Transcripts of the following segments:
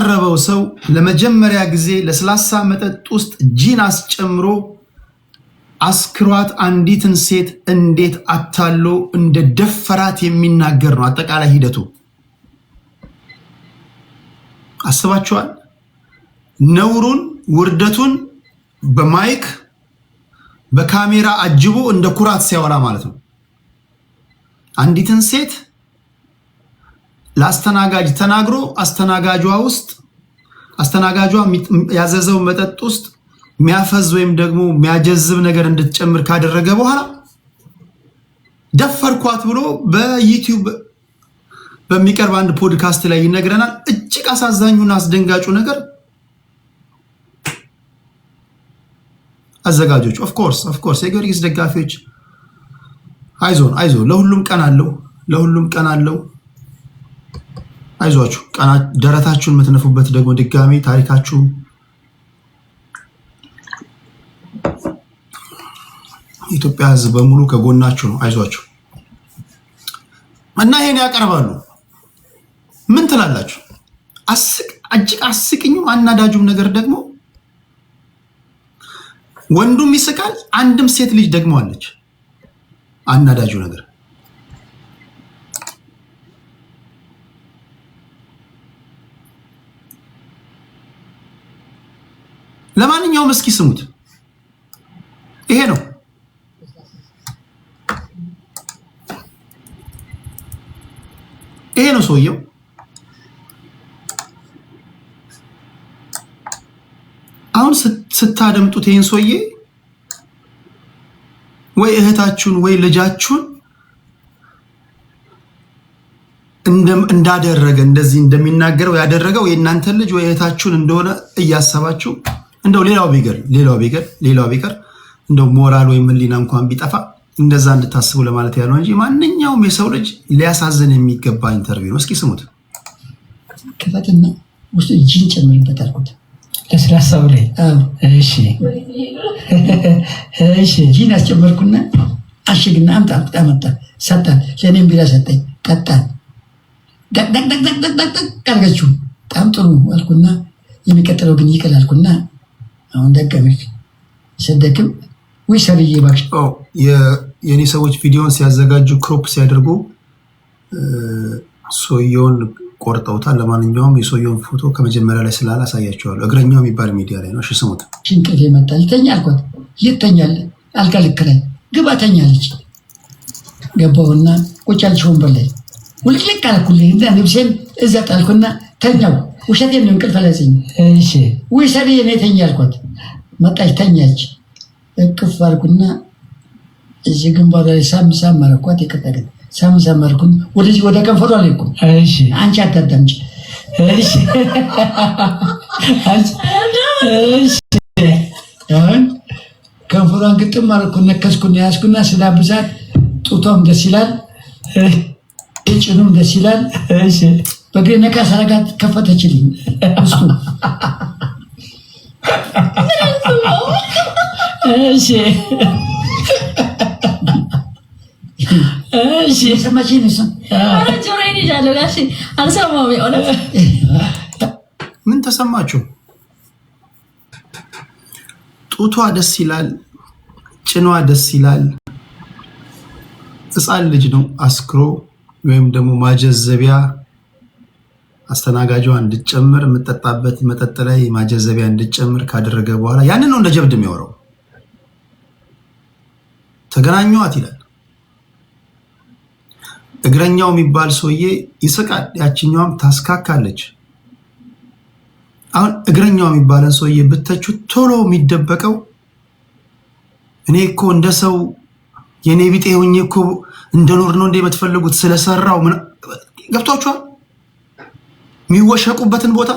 ያቀረበው ሰው ለመጀመሪያ ጊዜ ለስላሳ መጠጥ ውስጥ ጂን አስጨምሮ አስክሯት አንዲትን ሴት እንዴት አታሎ እንደደፈራት የሚናገር ነው አጠቃላይ ሂደቱ። አስባችኋል? ነውሩን ውርደቱን በማይክ በካሜራ አጅቦ እንደ ኩራት ሲያወራ ማለት ነው። አንዲትን ሴት ለአስተናጋጅ ተናግሮ አስተናጋጇ ያዘዘው መጠጥ ውስጥ ሚያፈዝ ወይም ደግሞ ሚያጀዝብ ነገር እንድትጨምር ካደረገ በኋላ ደፈርኳት ብሎ በዩቲዩብ በሚቀርብ አንድ ፖድካስት ላይ ይነግረናል። እጅግ አሳዛኙና አስደንጋጩ ነገር አዘጋጆች ኦፍ ኮርስ የጊዮርጊስ ደጋፊዎች አይዞን ለሁሉም ቀን አለው አይዟችሁ ደረታችሁን የምትነፉበት ደግሞ ድጋሚ ታሪካችሁ ኢትዮጵያ ሕዝብ በሙሉ ከጎናችሁ ነው። አይዟችሁ እና ይሄን ያቀርባሉ። ምን ትላላችሁ? እጅግ አስቂኙም አናዳጁም ነገር ደግሞ ወንዱም ይስቃል፣ አንድም ሴት ልጅ ደግሞ አለች። አናዳጁ ነገር ለማንኛውም እስኪ ስሙት። ይሄ ነው ሰውየው። አሁን ስታደምጡት ይሄን ሰውዬ ወይ እህታችሁን ወይ ልጃችሁን እንዳደረገ እንደዚህ እንደሚናገረው ያደረገው የእናንተ ልጅ ወይ እህታችሁን እንደሆነ እያሰባችሁ እንደው ሌላው ቢቀር እንደው ሞራል ወይም ህሊና እንኳን ቢጠፋ እንደዛ እንድታስቡ ለማለት ያለው እንጂ ማንኛውም የሰው ልጅ ሊያሳዝን የሚገባ ኢንተርቪው ነው። እስኪ ስሙት። ከፈትና ውስጥ ጂን ጨምርበት አልኩት ለስላሳው ላይ። እሺ ጂን አስጨመርኩና አሽግና አመጣ ሰጣ። ለኔም ቢራ ሰጠኝ ጠጣን። ደቅ አድርጋችሁ በጣም ጥሩ አልኩና የሚቀጥለው ግን ይቀር አልኩና አሁን ደቀመኝ። ሰደክም ወይ ሰርዬ ባክሽ የኔ ሰዎች ቪዲዮን ሲያዘጋጁ ክሮፕ ሲያደርጉ ሰውየውን ቆርጠውታል። ለማንኛውም የሰውየውን ፎቶ ከመጀመሪያ ላይ ስላላሳያቸዋለሁ እግረኛው የሚባል ሚዲያ ላይ ነው። እሺ ስሙት። ጭንቀት ይመጣል። ተኛ አልኳት። የት ተኛለህ? አልጋ ልክ ላይ ግባ ተኛለች። ገባሁና ቁጭ አልሽ ወንበር ላይ ውልቅልቅ አልኩልኝ እና ልብሴን እዛ ጣልኩና ተኛው። ውሸቴን ነው እንቅልፍ አላዘኝ። እሺ ወይ ሰርዬ ነው ተኛ አልኳት። መጣች ተኛች። እቅፍ አልኩና እዚህ ግንባሯ ላይ ሳም አረኳት። ይቀጣል ሳም አረኩኝ። ወደዚህ ወደ ከንፈሯ ላይ እኮ እሺ አንቺ አታዳምጪ። እሺ ከንፈሯን ግጥም አረኩና ነከስኩና ያዝኩና ስላብዛት ጡቷም ደስ ይላል፣ ጭኑም ደስ ይላል። እሺ በግሬ ነካ ሳረጋት ከፈተችልኝ ውስጡ። እሺ ሰማችኝ ነው ምን ተሰማችሁ? ጡቷ ደስ ይላል፣ ጭኗ ደስ ይላል። ሕፃን ልጅ ነው አስክሮ ወይም ደግሞ ማጀዘቢያ አስተናጋጇ እንድጨምር የምጠጣበት መጠጥ ላይ ማጀዘቢያ እንድጨምር ካደረገ በኋላ ያንን ነው እንደ ጀብድ የሚያወራው። ተገናኘዋት ይላል። እግረኛው የሚባል ሰውዬ ይስቃል፣ ያችኛዋም ታስካካለች። አሁን እግረኛው የሚባለን ሰውዬ ብተቹ ቶሎ የሚደበቀው እኔ እኮ እንደ ሰው የኔ ቢጤ ሆኜ እኮ እንደኖር ነው እንደ የምትፈልጉት ስለሰራው ገብቷችኋል? የሚወሸቁበትን ቦታ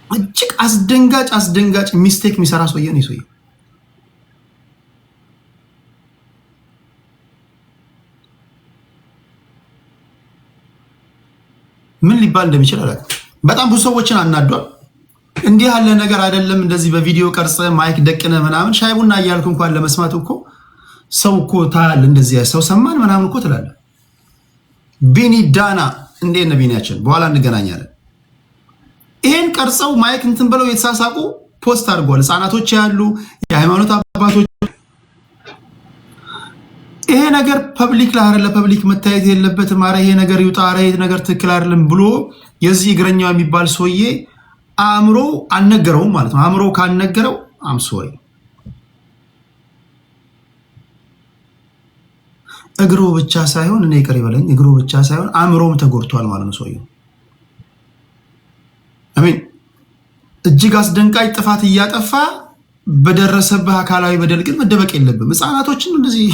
እጅግ አስደንጋጭ ሚስቴክ የሚሰራ ሰውዬ ነው። ሰውዬ ምን ሊባል እንደሚችል አላውቅም። በጣም ብዙ ሰዎችን አናዷል። እንዲህ ያለ ነገር አይደለም እንደዚህ በቪዲዮ ቀርጸ ማይክ ደቅነ ምናምን ሻይ ቡና እያልኩ እንኳን ለመስማት እኮ ሰው እኮ ታያለህ። እንደዚህ ሰው ሰማን ምናምን እኮ ትላለህ። ቢኒ ዳና እንዴት ነው ቢኒያችን? በኋላ እንገናኛለን። ይሄን ቀርጸው ማይክ እንትን ብለው የተሳሳቁ ፖስት አድርጓል። ህፃናቶች ያሉ የሃይማኖት አባቶች ይሄ ነገር ፐብሊክ ላይ አይደለ ፐብሊክ መታየት የለበትም። አረ ይሄ ነገር ይውጣ፣ አረ ይሄ ነገር ትክክል አይደለም ብሎ የዚህ እግረኛው የሚባል ሰውዬ አእምሮ አልነገረውም ማለት ነው። አእምሮ ካልነገረው አምሶይ እግሩ ብቻ ሳይሆን እኔ ይቅር ይበለኝ እግሩ ብቻ ሳይሆን አእምሮም ተጎድቷል ማለት ነው ሰውዬው። አሜን። እጅግ አስደንጋጭ ጥፋት እያጠፋ በደረሰብህ አካላዊ በደል ግን መደበቅ የለብም። ህፃናቶችን እንደዚህ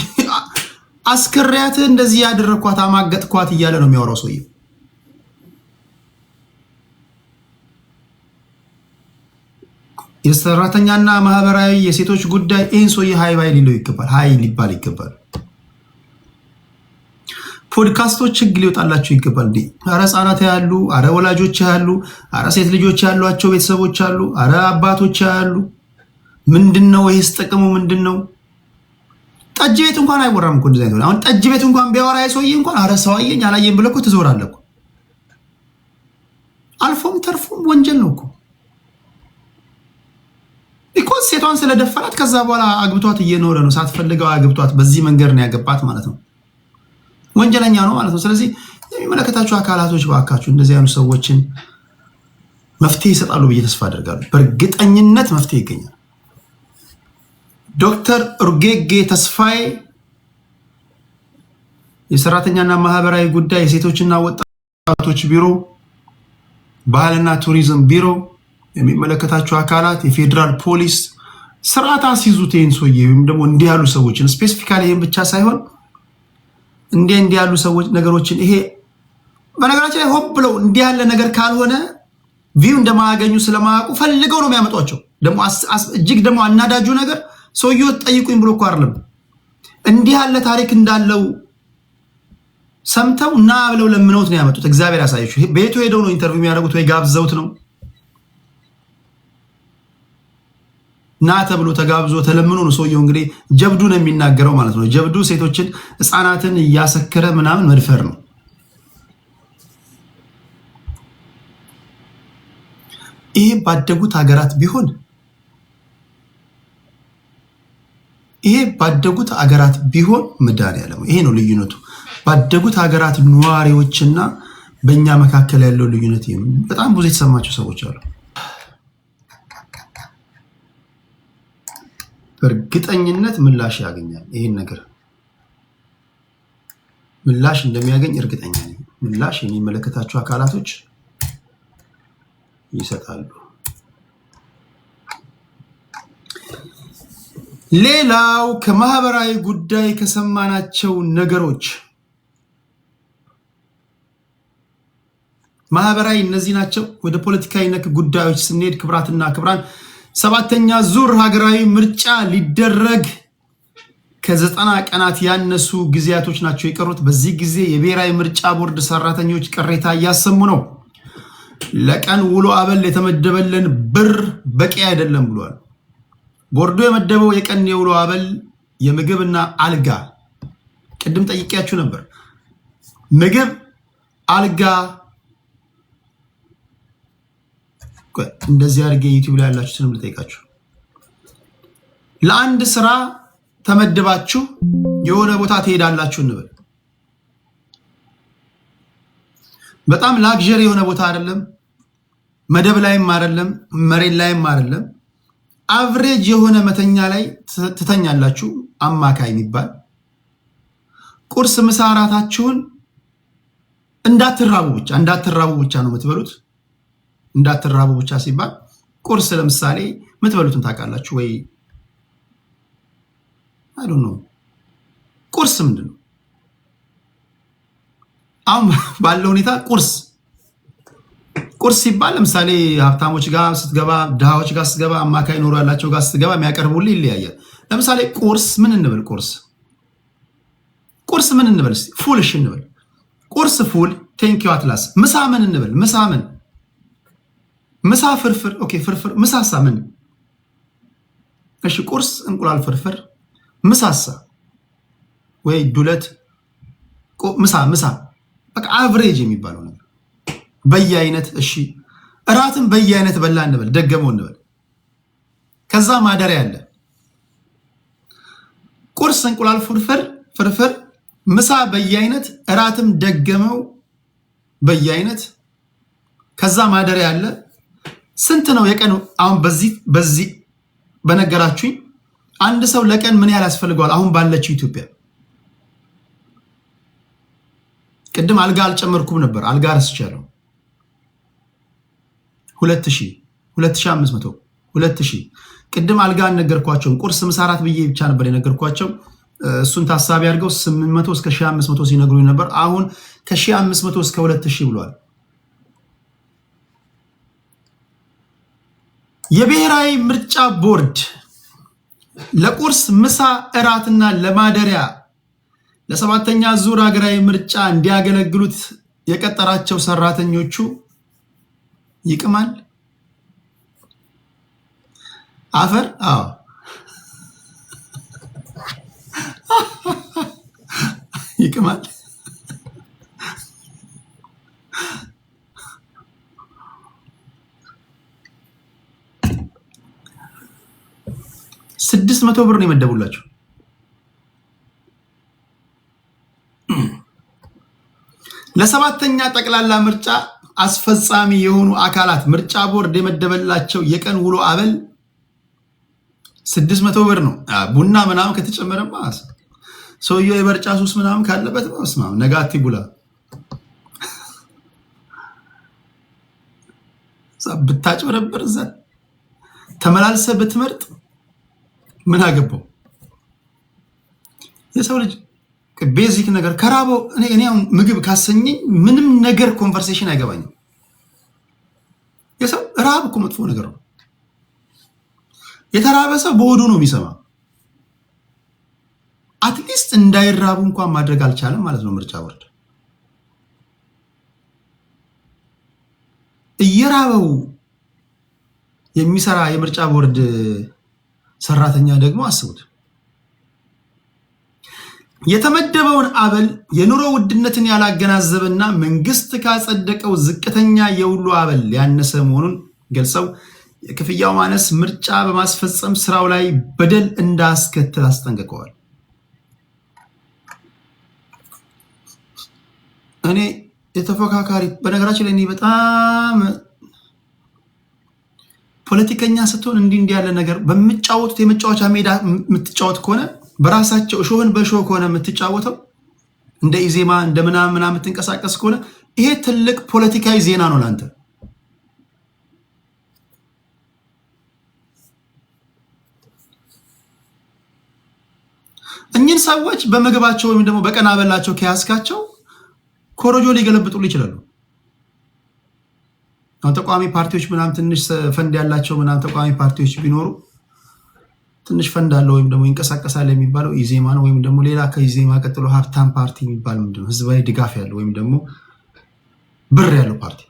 አስከሪያት እንደዚህ ያደረኳት አማገጥኳት እያለ ነው የሚያወራው ሰውዬው። የሰራተኛና ማህበራዊ የሴቶች ጉዳይ ይህን ሰውዬ ሀይ ባይ ሊለው ይገባል፣ ሀይ ሊባል ይገባል። ፖድካስቶች ህግ ሊወጣላቸው ይገባል። እንዴ አረ ህፃናት ያሉ፣ አረ ወላጆች ያሉ፣ አረ ሴት ልጆች ያሏቸው ቤተሰቦች አሉ፣ አረ አባቶች ያሉ። ምንድነው ይሄስ ጥቅሙ ምንድነው? ጠጅ ቤት እንኳን አይወራም እኮ እንደዚህ አይነት። አሁን ጠጅ ቤት እንኳን ቢያወራ ሰውዬ እንኳን አረ ሰው አየኝ አላየኝ ብለህ እኮ ትዞራለህ እኮ። አልፎም ተርፎም ወንጀል ነው እኮ ቢኮዝ ሴቷን ስለደፈራት ከዛ በኋላ አግብቷት እየኖረ ነው። ሳትፈልገው አግብቷት በዚህ መንገድ ነው ያገባት ማለት ነው። ወንጀለኛ ነው ማለት ነው። ስለዚህ የሚመለከታቸው አካላቶች ባካችሁ እንደዚህ አይነት ሰዎችን መፍትሄ ይሰጣሉ ብዬ ተስፋ አደርጋለሁ። በእርግጠኝነት መፍትሄ ይገኛል። ዶክተር ኡርጌጌ ተስፋዬ የሰራተኛና ማህበራዊ ጉዳይ የሴቶችና ወጣቶች ቢሮ፣ ባህልና ቱሪዝም ቢሮ የሚመለከታቸው አካላት የፌዴራል ፖሊስ ስርዓት አስይዙት ይህን ሰውዬ ወይም ደግሞ እንዲህ ያሉ ሰዎችን ስፔሲፊካሊ ይህን ብቻ ሳይሆን እንዲህ ያሉ ሰዎች ነገሮችን ይሄ በነገራችን ላይ ሆን ብለው እንዲህ ያለ ነገር ካልሆነ ቪው እንደማያገኙ ስለማያውቁ ፈልገው ነው የሚያመጧቸው። ደግሞ እጅግ ደግሞ አናዳጁ ነገር ሰውዬው ጠይቁኝ ብሎ እኮ አይደለም እንዲህ ያለ ታሪክ እንዳለው ሰምተው እና ብለው ለምነውት ነው ያመጡት። እግዚአብሔር ያሳያችሁ። ቤቱ ሄደው ነው ኢንተርቪው የሚያደርጉት ወይ ጋብዘውት ነው ና ተብሎ ተጋብዞ ተለምኖ ነው ሰውየው እንግዲህ ጀብዱ ነው የሚናገረው ማለት ነው። ጀብዱ ሴቶችን ህፃናትን እያሰከረ ምናምን መድፈር ነው። ይሄ ባደጉት ሀገራት ቢሆን መድኃኒዓለም ይሄ ነው ልዩነቱ። ባደጉት ሀገራት ነዋሪዎችና በእኛ መካከል ያለው ልዩነት ይሄ ነው። በጣም ብዙ የተሰማቸው ሰዎች አሉ። በእርግጠኝነት ምላሽ ያገኛል። ይሄን ነገር ምላሽ እንደሚያገኝ እርግጠኛ ነኝ። ምላሽ የሚመለከታቸው አካላቶች ይሰጣሉ። ሌላው ከማህበራዊ ጉዳይ ከሰማናቸው ነገሮች ማህበራዊ እነዚህ ናቸው። ወደ ፖለቲካዊ ነክ ጉዳዮች ስንሄድ ክብራትና ክብራን 7ኛ ዙር ሀገራዊ ምርጫ ሊደረግ ከ90 ቀናት ያነሱ ጊዜያቶች ናቸው የቀሩት። በዚህ ጊዜ የብሔራዊ ምርጫ ቦርድ ሰራተኞች ቅሬታ እያሰሙ ነው። ለቀን ውሎ አበል የተመደበልን ብር በቂ አይደለም ብሏል። ቦርዱ የመደበው የቀን የውሎ አበል የምግብና አልጋ፣ ቅድም ጠይቄያችሁ ነበር። ምግብ፣ አልጋ እንደዚህ አድርጌ ዩቲዩብ ላይ ያላችሁትንም ልጠይቃችሁ። ለአንድ ስራ ተመድባችሁ የሆነ ቦታ ትሄዳላችሁ እንበል። በጣም ላግዠሪ የሆነ ቦታ አይደለም፣ መደብ ላይም አይደለም፣ መሬት ላይም አይደለም። አቨሬጅ የሆነ መተኛ ላይ ትተኛላችሁ። አማካይ የሚባል ቁርስ፣ ምሳ፣ እራታችሁን እንዳትራቡ ብቻ ነው የምትበሉት። እንዳትራቡ ብቻ ሲባል ቁርስ ለምሳሌ የምትበሉትን ታውቃላችሁ ወይ? አይ ዶንት ኖ። ቁርስ ምንድነው? አሁን ባለው ሁኔታ ቁርስ ሲባል ለምሳሌ ሀብታሞች ጋር ስትገባ፣ ድሃዎች ጋር ስትገባ፣ አማካይ ኖሮ ያላቸው ጋር ስትገባ የሚያቀርቡልህ ይለያያል። ለምሳሌ ቁርስ ምን እንበል? ቁርስ ምን እንበል? ፉል እሺ እንበል። ቁርስ ፉል ቴንኪው አትላስ። ምሳ ምን እንበል? ምሳ ፍርፍር። ኦኬ ፍርፍር። ምሳሳ ምን? እሺ ቁርስ እንቁላል ፍርፍር። ምሳሳ ወይ ዱለት። ምሳ በቃ አቨሬጅ የሚባለው ነገር በየአይነት። እሺ እራትም በየአይነት በላ እንበል፣ ደገመው እንበል። ከዛ ማደሪያ አለ። ቁርስ እንቁላል ፍርፍር፣ ምሳ በየአይነት፣ እራትም ደገመው በየአይነት። ከዛ ማደሪያ አለ። ስንት ነው የቀን? አሁን በዚህ በነገራችሁኝ አንድ ሰው ለቀን ምን ያህል ያስፈልገዋል? አሁን ባለችው ኢትዮጵያ ቅድም አልጋ አልጨመርኩም ነበር፣ አልጋ ረስቻለሁ። 2000 2500 2000 ቅድም አልጋ አልነገርኳቸውም። ቁርስ ምሳ እራት ብዬ ብቻ ነበር የነገርኳቸው። እሱን ታሳቢ አድርገው 800 እስከ 1500 ሲነግሩኝ ነበር። አሁን ከ1500 እስከ 2000 ብሏል። የብሔራዊ ምርጫ ቦርድ ለቁርስ ምሳ እራትና ለማደሪያ ለሰባተኛ ዙር ሀገራዊ ምርጫ እንዲያገለግሉት የቀጠራቸው ሰራተኞቹ ይቅማል አፈር። አዎ ይቅማል። ስድስት 600 ብር ነው የመደቡላቸው። ለሰባተኛ ጠቅላላ ምርጫ አስፈጻሚ የሆኑ አካላት ምርጫ ቦርድ የመደበላቸው የቀን ውሎ አበል 600 ብር ነው። ቡና ምናምን ከተጨመረማ ሰውየው የበርጫ ሱስ ምናምን ካለበት ነው ነጋቲ ቡላ ብታጭበረብር እዛ ተመላልሰ ብትመርጥ ምን አገባው? የሰው ልጅ ቤዚክ ነገር ከራቦ እኔ ምግብ ካሰኘኝ ምንም ነገር ኮንቨርሴሽን አይገባኝም። የሰው ራብ እኮ መጥፎ ነገር ነው። የተራበ ሰው በሆዱ ነው የሚሰማ። አትሊስት እንዳይራቡ እንኳን ማድረግ አልቻለም ማለት ነው ምርጫ ቦርድ። እየራበው የሚሰራ የምርጫ ቦርድ ሰራተኛ ደግሞ አስቡት። የተመደበውን አበል የኑሮ ውድነትን ያላገናዘበና መንግስት ካጸደቀው ዝቅተኛ የውሎ አበል ያነሰ መሆኑን ገልጸው የክፍያው ማነስ ምርጫ በማስፈጸም ስራው ላይ በደል እንዳያስከትል አስጠንቅቀዋል። እኔ የተፎካካሪ በነገራችን ላይ እኔ በጣም ፖለቲከኛ ስትሆን እንዲህ ያለ ነገር በሚጫወቱት የመጫወቻ ሜዳ የምትጫወት ከሆነ በራሳቸው እሾህን በእሾህ ከሆነ የምትጫወተው እንደ ኢዜማ እንደ ምናምን የምትንቀሳቀስ ከሆነ ይሄ ትልቅ ፖለቲካዊ ዜና ነው ላንተ። እኚህን ሰዎች በምግባቸው ወይም ደግሞ በቀን አበላቸው ከያዝካቸው ኮረጆ ሊገለብጡሉ ይችላሉ። ተቃዋሚ ፓርቲዎች ምናምን ትንሽ ፈንድ ያላቸው ምናምን ተቃዋሚ ፓርቲዎች ቢኖሩ ትንሽ ፈንድ አለው ወይም ደግሞ ይንቀሳቀሳል የሚባለው ኢዜማ ነው። ወይም ደግሞ ሌላ ከኢዜማ ቀጥሎ ሀብታም ፓርቲ የሚባል ምንድነው ህዝባዊ ድጋፍ ያለው ወይም ደግሞ ብር ያለው ፓርቲ።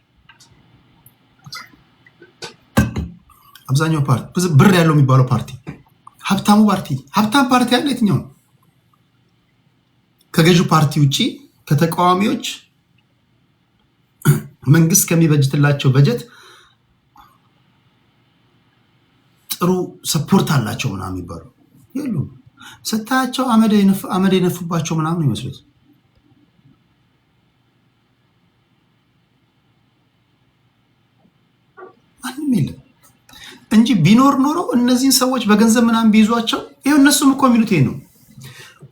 አብዛኛው ፓርቲ ብር ያለው የሚባለው ፓርቲ ሀብታም ፓርቲ ያለ የትኛው ነው? ከገዢው ፓርቲ ውጪ ከተቃዋሚዎች መንግስት ከሚበጅትላቸው በጀት ጥሩ ሰፖርት አላቸው ምናምን የሚባሉ የሉም። ስታያቸው አመድ የነፉባቸው ምናምን ይመስሉት። ማንም የለም እንጂ ቢኖር ኖሮ እነዚህን ሰዎች በገንዘብ ምናምን ቢይዟቸው ይኸው እነሱም እኮ የሚሉት ይሄ ነው።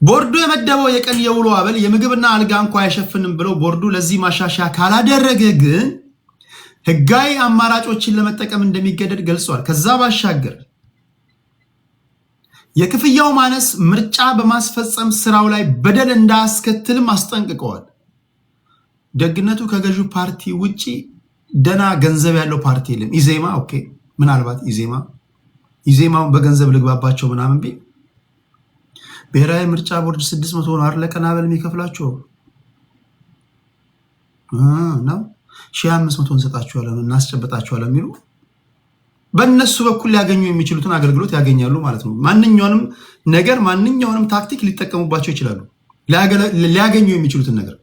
ቦርዱ የመደበው የቀን የውሎ አበል የምግብና አልጋ እንኳ አይሸፍንም ብለው ቦርዱ ለዚህ ማሻሻያ ካላደረገ ግን ህጋዊ አማራጮችን ለመጠቀም እንደሚገደድ ገልጿል። ከዛ ባሻገር የክፍያው ማነስ ምርጫ በማስፈጸም ስራው ላይ በደል እንዳያስከትልም አስጠንቅቀዋል። ደግነቱ ከገዢው ፓርቲ ውጪ ደና ገንዘብ ያለው ፓርቲ የለም። ኢዜማ ኦኬ፣ ምናልባት ኢዜማውን በገንዘብ ልግባባቸው ምናምን ቢል ብሔራዊ ምርጫ ቦርድ 600 ነው አይደል ለቀን አበል የሚከፍላቸው ነው። 1500 እንሰጣቸዋለን እናስጨበጣቸዋለን የሚሉ በእነሱ በኩል ሊያገኙ የሚችሉትን አገልግሎት ያገኛሉ ማለት ነው። ማንኛውንም ነገር ማንኛውንም ታክቲክ ሊጠቀሙባቸው ይችላሉ ሊያገኙ የሚችሉትን ነገር።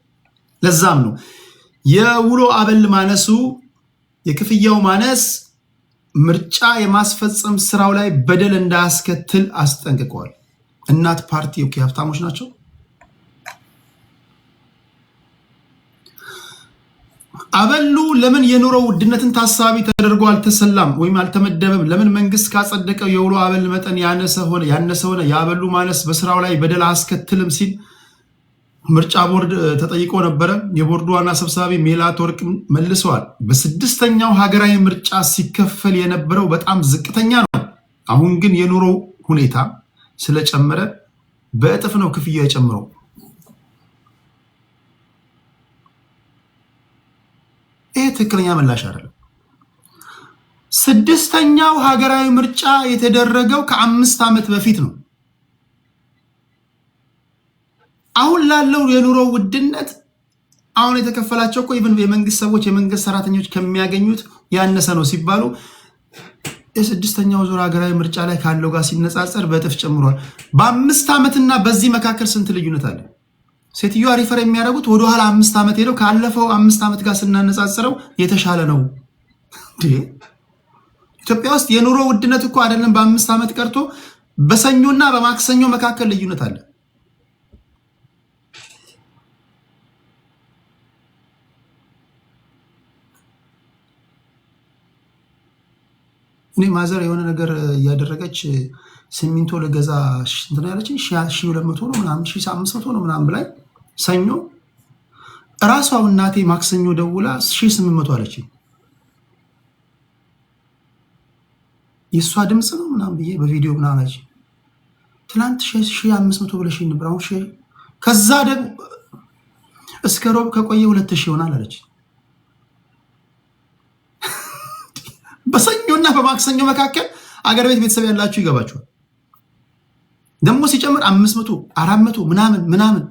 ለዛም ነው የውሎ አበል ማነሱ የክፍያው ማነስ ምርጫ የማስፈጸም ስራው ላይ በደል እንዳያስከትል አስጠንቅቀዋል። እናት ፓርቲ ኦኬ ሀብታሞች ናቸው። አበሉ ለምን የኑሮ ውድነትን ታሳቢ ተደርጎ አልተሰላም ወይም አልተመደበም? ለምን መንግስት ካጸደቀው የውሎ አበል መጠን ያነሰ ሆነ? የአበሉ ማነስ በስራው ላይ በደል አያስከትልም ሲል ምርጫ ቦርድ ተጠይቆ ነበረ። የቦርዱ ዋና ሰብሳቢ ሜላትወርቅ መልሰዋል። በስድስተኛው ሀገራዊ ምርጫ ሲከፈል የነበረው በጣም ዝቅተኛ ነው። አሁን ግን የኑሮ ሁኔታ ስለጨመረ በእጥፍ ነው ክፍያ የጨምረው። ይሄ ትክክለኛ ምላሽ አይደለም። ስድስተኛው ሀገራዊ ምርጫ የተደረገው ከ5 ዓመት በፊት ነው። አሁን ላለው የኑሮ ውድነት አሁን የተከፈላቸው እኮ ኢቭን የመንግስት ሰዎች የመንግስት ሰራተኞች ከሚያገኙት ያነሰ ነው ሲባሉ የስድስተኛው ዙር ሀገራዊ ምርጫ ላይ ካለው ጋር ሲነጻጸር በእጥፍ ጨምሯል። በ5 ዓመትና በዚህ መካከል ስንት ልዩነት አለ? ሴትዮዋ ሪፈር የሚያደርጉት ወደኋላ 5 ዓመት ሄደው ካለፈው 5 ዓመት ጋር ስናነጻጽረው የተሻለ ነው። ኢትዮጵያ ውስጥ የኑሮ ውድነት እኮ አይደለም በ5 ዓመት ቀርቶ በሰኞና በማክሰኞ መካከል ልዩነት አለ። እኔ ማዘር የሆነ ነገር እያደረገች ሲሚንቶ ለገዛ እንትን ያለችኝ 1200 ነው ምናምን 1500 ነው ምናምን ብላኝ ሰኞ እራሷው እናቴ ማክሰኞ ደውላ 1800 አለችኝ። የሷ ድምጽ ነው ምናምን ብዬ በቪዲዮ ምናምን አለች። ትናንት 1500 ብለሽኝ ነበር አሁን ከዛ ደግሞ እስከ ሮብ ከቆየ 2000 ይሆናል አለች። በሰኞና በማክሰኞ መካከል አገር ቤት ቤተሰብ ያላችሁ ይገባችኋል። ደግሞ ሲጨምር 500 400 ምናምን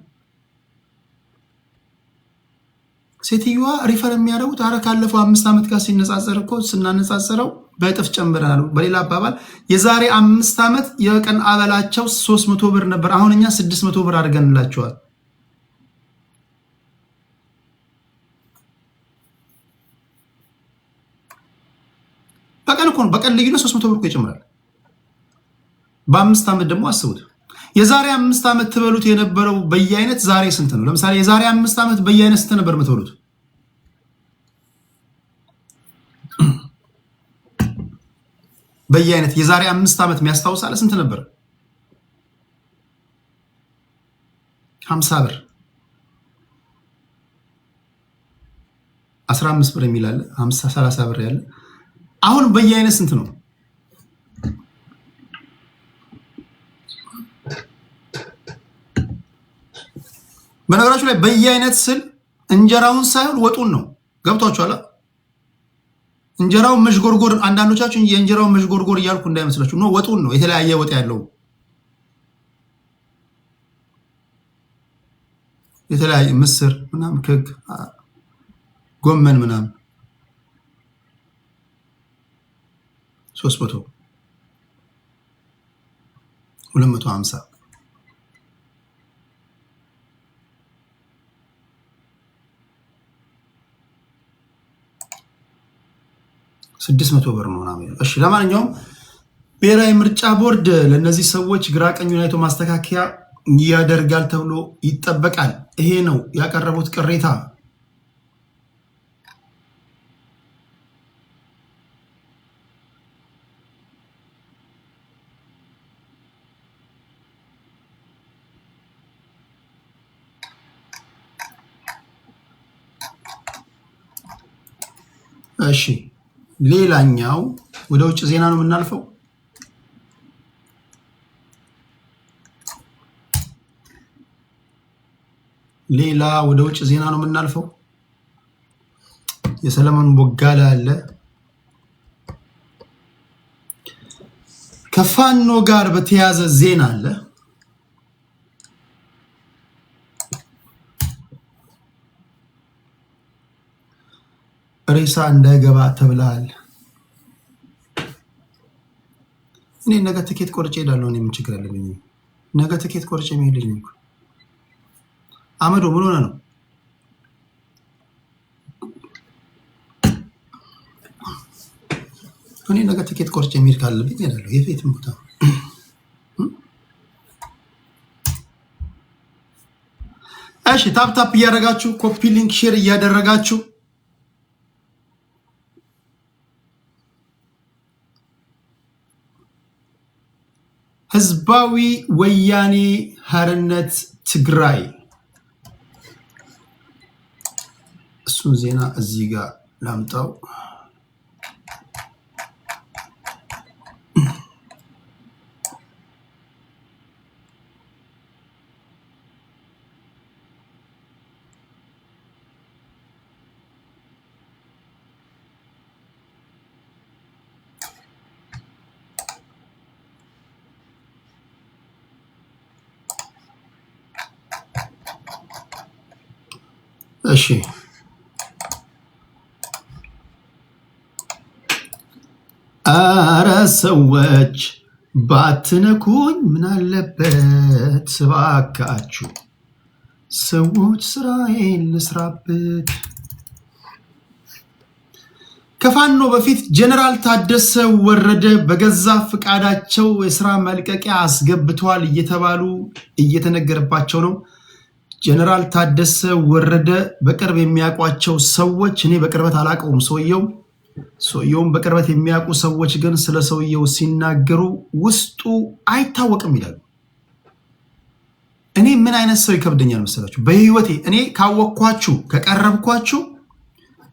ሴትዮዋ ሪፈር የሚያደርጉት አረ ካለፈው 5 ዓመት ጋር ሲነጻጸር እኮ ስናነጻጽረው በእጥፍ ጨምረናል። በሌላ አባባል የዛሬ 5 ዓመት የቀን አበላቸው 300 ብር ነበር፣ አሁን እኛ 600 ብር አድርገንላቸዋል። በቀን ልዩነት 300 ብር ይጨምራል። በ5 ዓመት ደግሞ አስቡት። የዛሬ 5 ዓመት ትበሉት የነበረው በየአይነት ዛሬ ስንት ነው? ለምሳሌ የዛሬ 5 ዓመት በየአይነት ስንት ነበር የምትበሉት? በየአይነት የዛሬ 5 ዓመት የሚያስታውሳለ ስንት ነበር? 50 ብር 15 ብር የሚል አለ፣ 50 30 ብር ያለ። አሁን በየአይነት ስንት ነው? በነገራችሁ ላይ በየአይነት ስል እንጀራውን ሳይሆን ወጡን ነው። ገብቷችኋል? እንጀራውን መሽጎርጎር፣ አንዳንዶቻችሁ የእንጀራውን መሽጎርጎር እያልኩ እንዳይመስላችሁ ነው። ወጡን ነው፣ የተለያየ ወጥ ያለው የተለያየ ምስር ምናምን፣ ክክ፣ ጎመን ምናምን 300 250 600 ብር ነው ምናምን። እሺ ለማንኛውም ብሔራዊ ምርጫ ቦርድ ለነዚህ ሰዎች ግራ ቀኙን አይቶ ማስተካከያ ያደርጋል ተብሎ ይጠበቃል። ይሄ ነው ያቀረቡት ቅሬታ። እሺ ሌላኛው ወደ ውጭ ዜና ነው የምናልፈው። ወደ ውጭ ዜና ነው የምናልፈው። የሰለሞን ቦጋለ አለ ከፋኖ ጋር በተያዘ ዜና አለ። ሬሳ እንዳይገባ ተብለሃል። እኔ ነገ ትኬት ቆርጬ ሄዳለሁ። እኔ ምን ችግር አለብኝ? ነገ ትኬት ቆርጬ መሄድ ልኝ እኮ። አመዶ ምን ሆነ ነው? እኔ ነገ ትኬት ቆርጬ የሚሄድ ካለብኝ እሄዳለሁ። የፌት ቦታ እሺ። ታፕ እያደረጋችሁ ኮፒ ሊንክ ሼር እያደረጋችሁ ህዝባዊ ወያኔ ሓርነት ትግራይ እሱን ዜና እዚህ ጋር ላምጣው። እሺ አረ ሰዎች ባትነኩኝ ምን አለበት እባካችሁ፣ ሰዎች ስራዬን ልስራበት። ከፋኖ በፊት ጀነራል ታደሰ ወረደ በገዛ ፍቃዳቸው የስራ መልቀቂያ አስገብተዋል እየተባሉ እየተነገረባቸው ነው። ጀነራል ታደሰ ወረደ በቅርብ የሚያውቋቸው ሰዎች፣ እኔ በቅርበት አላውቀውም ሰውየውም በቅርበት የሚያውቁ ሰዎች ግን ስለ ሰውየው ሲናገሩ ውስጡ አይታወቅም ይላሉ። እኔ ምን አይነት ሰው ይከብደኛል መሰላችሁ? በህይወቴ እኔ ካወቅኳችሁ ከቀረብኳችሁ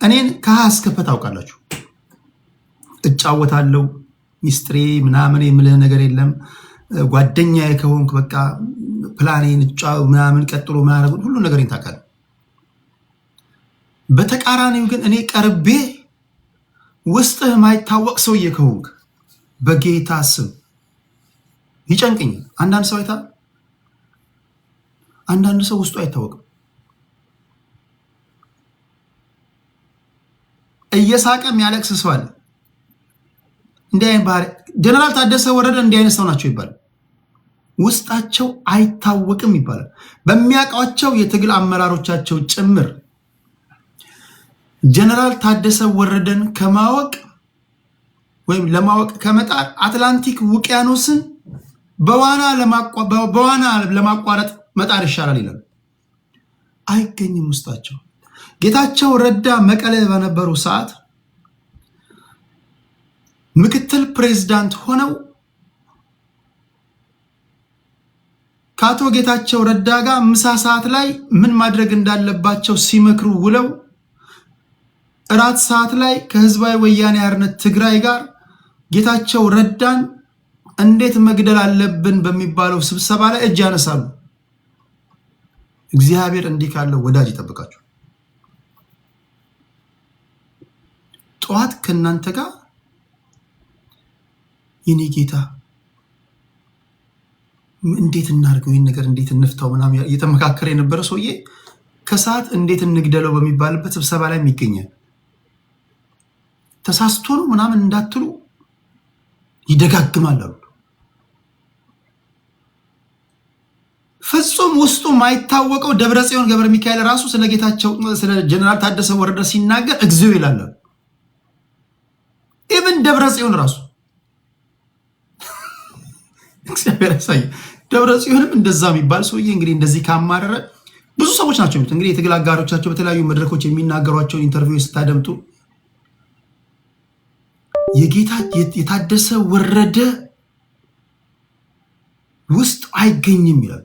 እኔን ከሀ እስከ ፐ ታውቃላችሁ። እጫወታለሁ፣ ሚስጥሬ ምናምን የምልህ ነገር የለም። ጓደኛዬ ከሆንክ በቃ ፕላኔን ምናምን ቀጥሎ ምናምን ሁሉ ነገር ታውቃለህ። በተቃራኒው ግን እኔ ቀርቤ ውስጥህ ማይታወቅ ሰውዬ ከሆንክ በጌታ ስም ይጨንቀኛል። አንዳንድ ሰው አንዳንድ ሰው ውስጡ አይታወቅም፣ እየሳቀ የሚያለቅስ ሰው አለ። እንዲህ አይነት ባህሪ ጀነራል ታደሰ ወረደ እንዲህ አይነት ሰው ናቸው ይባላል። ውስጣቸው አይታወቅም ይባላል። በሚያውቋቸው የትግል አመራሮቻቸው ጭምር ጀነራል ታደሰ ወረደን ከማወቅ ወይም ለማወቅ ከመጣር አትላንቲክ ውቅያኖስን በዋና ለማቋረጥ መጣር ይሻላል ይላል። አይገኝም ውስጣቸው። ጌታቸው ረዳ መቀሌ በነበሩ ሰዓት ምክትል ፕሬዝዳንት ሆነው ከአቶ ጌታቸው ረዳ ጋር ምሳ ሰዓት ላይ ምን ማድረግ እንዳለባቸው ሲመክሩ ውለው እራት ሰዓት ላይ ከህዝባዊ ወያኔ ሓርነት ትግራይ ጋር ጌታቸው ረዳን እንዴት መግደል አለብን በሚባለው ስብሰባ ላይ እጅ ያነሳሉ። እግዚአብሔር እንዲህ ካለው ወዳጅ ይጠብቃችሁ። ጠዋት ከናንተ ጋር የኔ ጌታ እንዴት እናርገው ይሄን ነገር እንዴት እንፍታው ምናምን እየተመካከረ የነበረ ሰውዬ ከሰዓት እንዴት እንግደለው በሚባልበት ስብሰባ ላይ ይገኛል። ተሳስቶ ነው ምናምን እንዳትሉ ይደጋግማል አሉ። ፍጹም ውስጡ ማይታወቀው ደብረጽዮን ገብረ ሚካኤል ራሱ ስለ ጌታቸው ስለ ጀነራል ታደሰ ወረደ ሲናገር እግዚኦ ይላል። ኢቭን ደብረጽዮን ራሱ እግዚአብሔር ያሳይ። ደብረጽዮንም እንደዛ የሚባል ሰውዬ እንግዲህ እንደዚህ ካማረረ ብዙ ሰዎች ናቸው እንግዲህ የትግል አጋሮቻቸው በተለያዩ መድረኮች የሚናገሯቸውን ኢንተርቪው ስታደምጡ የጌታ የታደሰ ወረደ ውስጥ አይገኝም ይላሉ።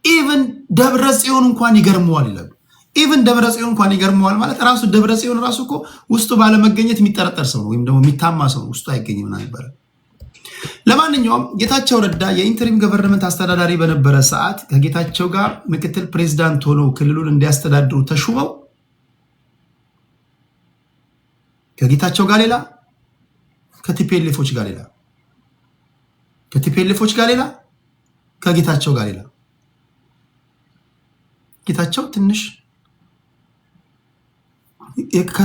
ኢቭን ደብረጽዮን እንኳን ይገርመዋል ይላሉ። ኢቭን ደብረጽዮን እንኳን ይገርመዋል ማለት ራሱ ደብረጽዮን ራሱ እኮ ውስጡ ባለመገኘት የሚጠረጠር ሰው ነው ወይም ደግሞ የሚታማ ሰው ነው። ውስጡ አይገኝም እና ይባላል። ለማንኛውም ጌታቸው ረዳ የኢንተሪም ገቨርንመንት አስተዳዳሪ በነበረ ሰዓት ከጌታቸው ጋር ምክትል ፕሬዝዳንት ሆነው ክልሉን እንዲያስተዳድሩ ተሹመው ከጌታቸው ጋር ሌላ ከቲፒኤልኤፎች ጋር ሌላ ከቲፒኤልኤፎች ጋር ሌላ ከጌታቸው ጋር ሌላ። ጌታቸው ትንሽ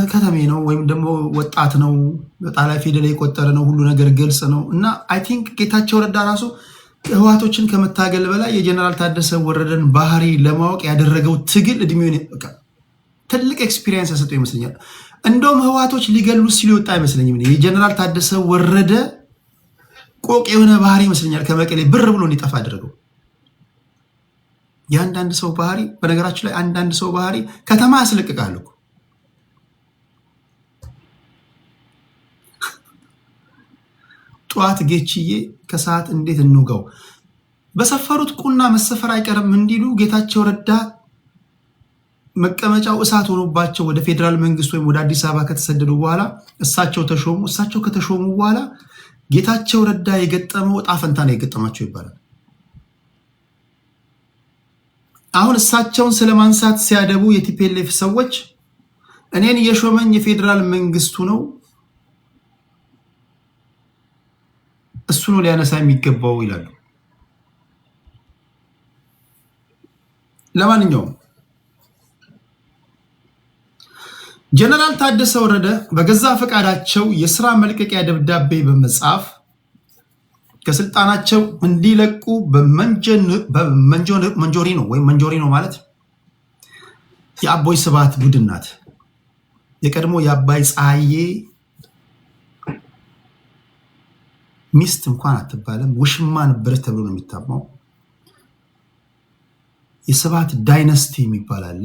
ከተሜ ነው ወይም ደግሞ ወጣት ነው፣ በጣላ ፊደል የቆጠረ ነው፣ ሁሉ ነገር ግልጽ ነው እና አይ ቲንክ ጌታቸው ረዳ ራሱ ህወሓቶችን ከመታገል በላይ የጀነራል ታደሰ ወረደን ባህሪ ለማወቅ ያደረገው ትግል እድሜውን ትልቅ ኤክስፒሪየንስ ያሰጠው ይመስለኛል። እንደውም ህዋቶች ሊገሉ ሲሉ ይወጣ አይመስለኝም። የጀነራል ታደሰ ወረደ ቆቅ የሆነ ባህሪ ይመስለኛል ከመቀሌ ብር ብሎ እንዲጠፋ አደረገው። የአንዳንድ ሰው ባህሪ በነገራችን ላይ አንዳንድ ሰው ባህሪ ከተማ ያስለቅቃል እኮ። ጠዋት ጌችዬ ከሰዓት እንዴት እንውጋው በሰፈሩት ቁና መሰፈር አይቀርም እንዲሉ ጌታቸው ረዳ መቀመጫው እሳት ሆኖባቸው ወደ ፌዴራል መንግስት ወይም ወደ አዲስ አበባ ከተሰደዱ በኋላ እሳቸው ተሾሙ። እሳቸው ከተሾሙ በኋላ ጌታቸው ረዳ የገጠመው ዕጣ ፈንታ ነው የገጠማቸው ይባላል። አሁን እሳቸውን ስለማንሳት ሲያደቡ የቲፒኤልኤፍ ሰዎች እኔን የሾመኝ የፌዴራል መንግስቱ ነው፣ እሱ ነው ሊያነሳ የሚገባው ይላሉ። ለማንኛውም ጀነራል ታደሰ ወረደ በገዛ ፈቃዳቸው የስራ መልቀቂያ ደብዳቤ በመጻፍ ከስልጣናቸው እንዲለቁ በመንጆሪኖ ወይም መንጆሪኖ ማለት የአቦይ ስብሃት ቡድን ናት። የቀድሞ የአባይ ፀሐዬ ሚስት እንኳን አትባልም፣ ውሽማ ነበረች ተብሎ ነው የሚታማው። የስብሃት ዳይነስቲ የሚባል አለ።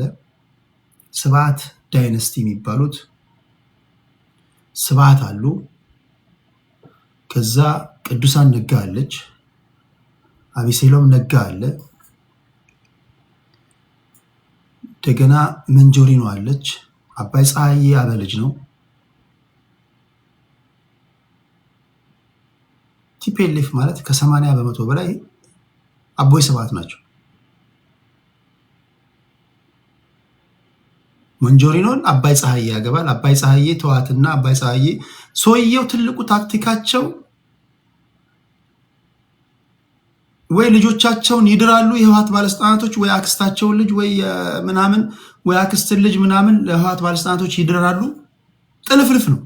ስብሃት ዳይነስቲ የሚባሉት ስብሃት አሉ። ከዛ ቅዱሳን ነጋ አለች፣ አቤሴሎም ነጋ አለ፣ እንደገና መንጆሪኖ አለች። አባይ ፀሐዬ አበ ልጅ ነው። ቲፒኤልኤፍ ማለት ከ80% በላይ አቦይ ስብሃት ናቸው። መንጆሪኖን አባይ ፀሐዬ ያገባል። አባይ ፀሐዬ ተዋትና አባይ ፀሐዬ ሰውየው ትልቁ ታክቲካቸው ወይ ልጆቻቸውን ይድራሉ የህወሓት ባለስልጣናቶች፣ ወይ አክስታቸውን ልጅ ወይ ምናምን ወይ አክስትን ልጅ ምናምን ለህወሓት ባለስልጣናቶች ይድራሉ። ጥልፍልፍ ነው።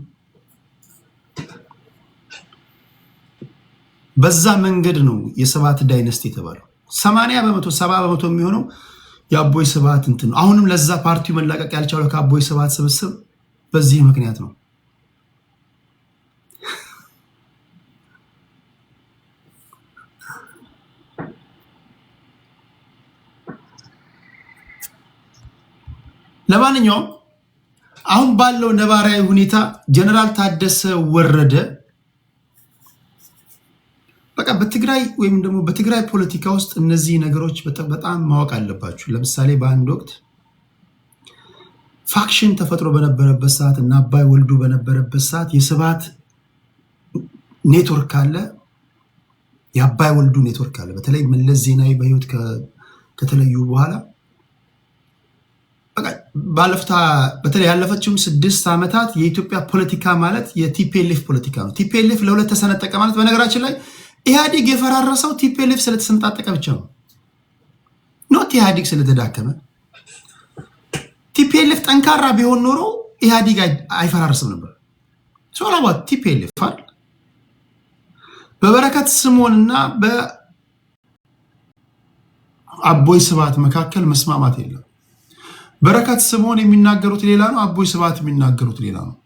በዛ መንገድ ነው የስብሃት ዳይነስቲ የተባለው። 80% 70% የሚሆነው የአቦይ ስብሃት እንትን ነው። አሁንም ለዛ ፓርቲው መላቀቅ ያልቻለው ከአቦይ ስብሃት ስብስብ በዚህ ምክንያት ነው። ለማንኛውም አሁን ባለው ነባራዊ ሁኔታ ጀነራል ታደሰ ወረደ በቃ በትግራይ ወይም ደግሞ በትግራይ ፖለቲካ ውስጥ እነዚህ ነገሮች በጣም ማወቅ አለባችሁ። ለምሳሌ በአንድ ወቅት ፋክሽን ተፈጥሮ በነበረበት ሰዓት እና አባይ ወልዱ በነበረበት ሰዓት የስብሃት ኔትወርክ አለ፣ የአባይ ወልዱ ኔትወርክ አለ። በተለይ መለስ ዜናዊ በህይወት ከተለዩ በኋላ በቃ ባለፍታ በተለይ ያለፈችውን 6 ዓመታት የኢትዮጵያ ፖለቲካ ማለት የቲፒኤልኤፍ ፖለቲካ ነው። ቲፒኤልኤፍ ለሁለት ተሰነጠቀ ማለት በነገራችን ላይ ኢህአዲግ የፈራረሰው ቲፒኤልኤፍ ስለተሰነጣጠቀ ብቻ ነው። ኖት ኢህአዲግ ስለተዳከመ። ቲፒኤልኤፍ ጠንካራ ቢሆን ኖሮ ኢህአዲግ አይፈራርስም ነበር። ሶላባት ቲፒኤልኤፍ አይደል? በበረከት ስምኦንና በአቦይ ስብሃት መካከል መስማማት የለም። በረከት ስምኦን የሚናገሩት ሌላ ነው፣ አቦይ ስብሃት የሚናገሩት ሌላ ነው።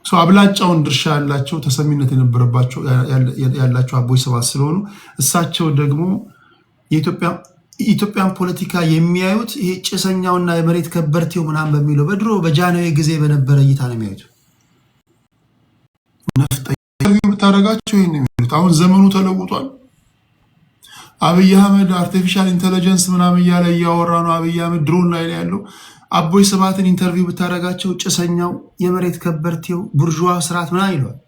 አብላጫውን ድርሻ ያላቸው ተሰሚነት የነበረባቸው ያላቸው አቦይ ስብሃት ስለሆኑ እሳቸው ደግሞ የኢትዮጵያን ፖለቲካ የሚያዩት ይሄ ጭሰኛውና የመሬት ከበርቴው ምናምን በሚለው በድሮ በጃንሆይ ጊዜ በነበረ እይታ ነው የሚያዩት። ነፍጠኛ ብታደርጋቸው ይሄን የሚሉት አሁን ዘመኑ ተለውጧል። አብይ አህመድ አርቲፊሻል ኢንተለጀንስ ምናምን እያለ እያወራ ነው። አብይ አህመድ ድሮን ላይ ያለው አቦይ ስብሃትን ኢንተርቪው ብታደርጋቸው ጭሰኛው የመሬት ከበርቴው ቡርዥዋ ስርዓት ምናምን ይለዋል።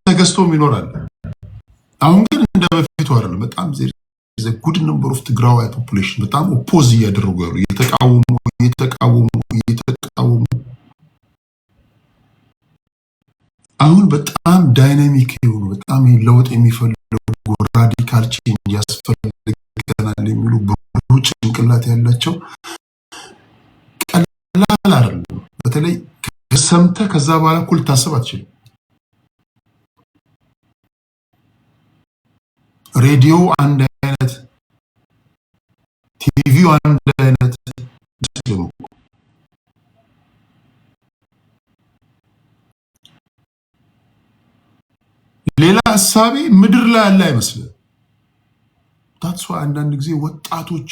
ተገዝቶም ይኖራል። አሁን ግን እንደ በፊቱ አይደለም። በጣም ጉድ ነምበር ኦፍ ትግራዋይ ፖፑሌሽን በጣም ኦፖዝ እያደረጉ ያሉ እየተቃወሙ አሁን በጣም ዳይናሚክ የሆኑ በጣም ለውጥ የሚፈልጉ ራዲካል ቼንጅ ያስፈልገናል የሚሉ ብሩህ ጭንቅላት ያላቸው ቀላል አይደለም። በተለይ ሰምተህ ከዛ በኋላ እኩል ታስብ አትችልም። ሬዲዮ አንድ አይነት፣ ቲቪው አንድ አይነት ነው። ሌላ ሐሳቤ ምድር ላይ ያለ አይመስልም። ታትሷ አንዳንድ ጊዜ ወጣቶች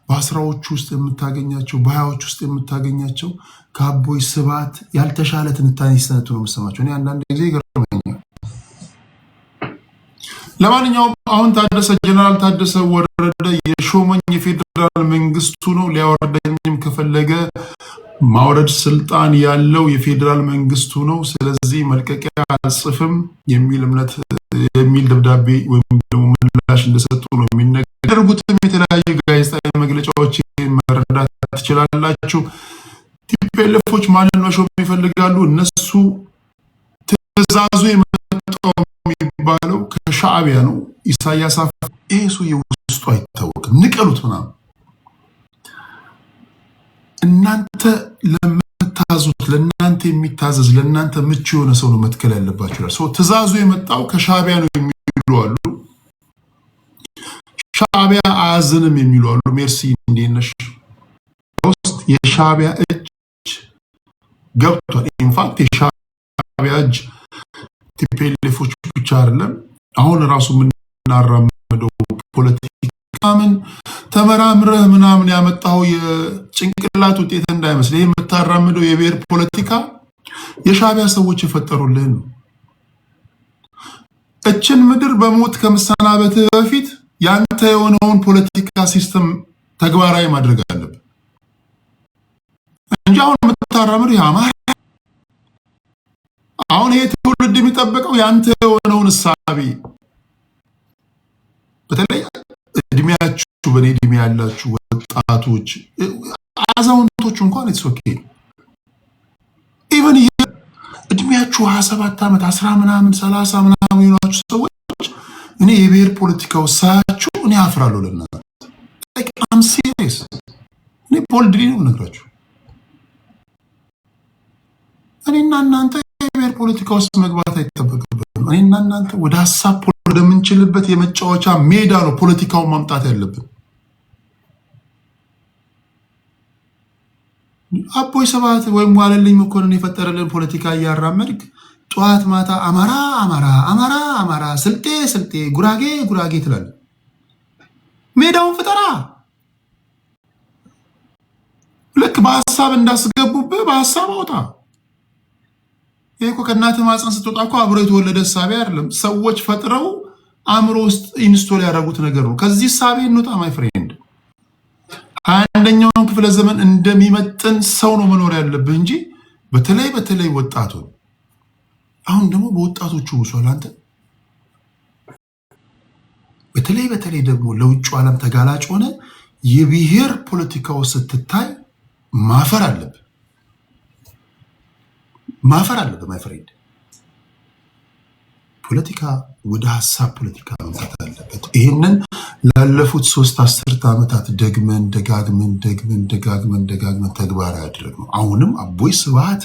በአስራዎች ውስጥ የምታገኛቸው በሀያዎች ውስጥ የምታገኛቸው ከአቦይ ስብሐት ያልተሻለ ትንታኔ ሲሰነቱ ነው የምሰማቸው። እኔ አንዳንድ ጊዜ ይገርመኛል። ለማንኛውም አሁን ጀነራል ታደሰ ወረደ የሾመኝ የፌዴራል መንግስቱ ነው፣ ሊያወርደኝም ከፈለገ ማውረድ ስልጣን ያለው የፌዴራል መንግስቱ ነው፣ ስለዚህ መልቀቂያ አልጽፍም የሚል ደብዳቤ ወይም ደግሞ ምላሽ እንደሰጡ ነው የሚነገሩትም። የተለያዩ ጋዜጣዊ መግለጫዎች መረዳት ትችላላችሁ። ቲፒኤልኤፎች ማንን መሾም ይፈልጋሉ? እነሱ ትዕዛዙ የመጣው የሚባለው ከሻዕቢያ ነው። ኢሳያስ እሱ የውስጡ አይታወቅም፣ ንቀሉት ምናምን። እናንተ ለምታዙት ለእናንተ የሚታዘዝ ለእናንተ ምቹ የሆነ ሰው ነው መትከል ያለባችሁ ይላል። ትዕዛዙ የመጣው ከሻዕቢያ ነው የሚሉ አሉ። ሻዕቢያ አያዝንም የሚሉ አሉ። ሜርሲ እንዴነሽ ውስጥ የሻዕቢያ እጅ ገብቷል። ኢንፋክት የሻዕቢያ እጅ ቲፒኤልኤፎች ብቻ አይደለም፣ አሁን ራሱ የምናራምደው ፖለቲካ ምን ተመራምረህ ምናምን ያመጣው የጭንቅላት ውጤት እንዳይመስል። ይሄ የምታራምደው የብሔር ፖለቲካ የሻዕቢያ ሰዎች የፈጠሩልን ነው። እችን ምድር በሞት ከመሰናበት በፊት ያንተ የሆነውን ፖለቲካ ሲስተም ተግባራዊ ማድረግ አለብን እንጂ አሁን የምታራምደው ያማራ አሁን ይሄ ትውልድ የሚጠበቀው ያንተ የሆነውን እሳቤ በተለይ እድሜያችሁ በኔ እድሜ ያላችሁ ወጣቶች አዛውንቶች እንኳን it's okay even እድሜያችሁ 27 ዓመት 10 ምናምን 30 ምናምን የሆናችሁ ሰዎች እኔ የብሔር ፖለቲካው ሳያችሁ እኔ አፍራለሁ ለእናንተ። like I'm serious። እኔ ቦልድሊ ነው የምነግራችሁ። እኔና እናንተ የብሔር ፖለቲካ ውስጥ መግባት አይጠበቅብንም። እኔና እናንተ ወደ ሀሳብ ወደምንችልበት የመጫወቻ ሜዳ ነው ፖለቲካውን ማምጣት ያለብን። አቦይ ስብሐት ወይም ዋለልኝ መኮንን የፈጠረልን ፖለቲካ እያራመድክ ጠዋት ማታ አማራ አማራ አማራ አማራ ስልጤ ስልጤ ጉራጌ ጉራጌ ትላለህ። ሜዳውን ፍጠራ። ልክ በሀሳብ እንዳስገቡብህ በሀሳብ አውጣ። ይሄ እኮ ከእናትህ ማህፀን ስትወጣ እኮ አብሮ የተወለደ እሳቤ አይደለም። ሰዎች ፈጥረው አእምሮ ውስጥ ኢንስቶል ያደረጉት ነገር ነው። ከዚህ እሳቤ እንውጣ ማይ ፍሬንድ። አንደኛውን ክፍለ ዘመን እንደሚመጥን ሰው ነው መኖር ያለብህ እንጂ በተለይ ወጣቱ አሁን ደግሞ በወጣቶቹ ውሷል። አንተ በተለይ ደግሞ ለውጭ ዓለም ተጋላጭ ሆነ የብሔር ፖለቲካው ስትታይ ማፈር አለብህ ማይ ፍሬንድ። ፖለቲካ ወደ ሀሳብ ፖለቲካ መምጣት አለበት። ይህንን ላለፉት 3 አስርት ዓመታት ደግመን ደጋግመን ተግባራዊ አድርገን አሁንም አቦይ ስብሐት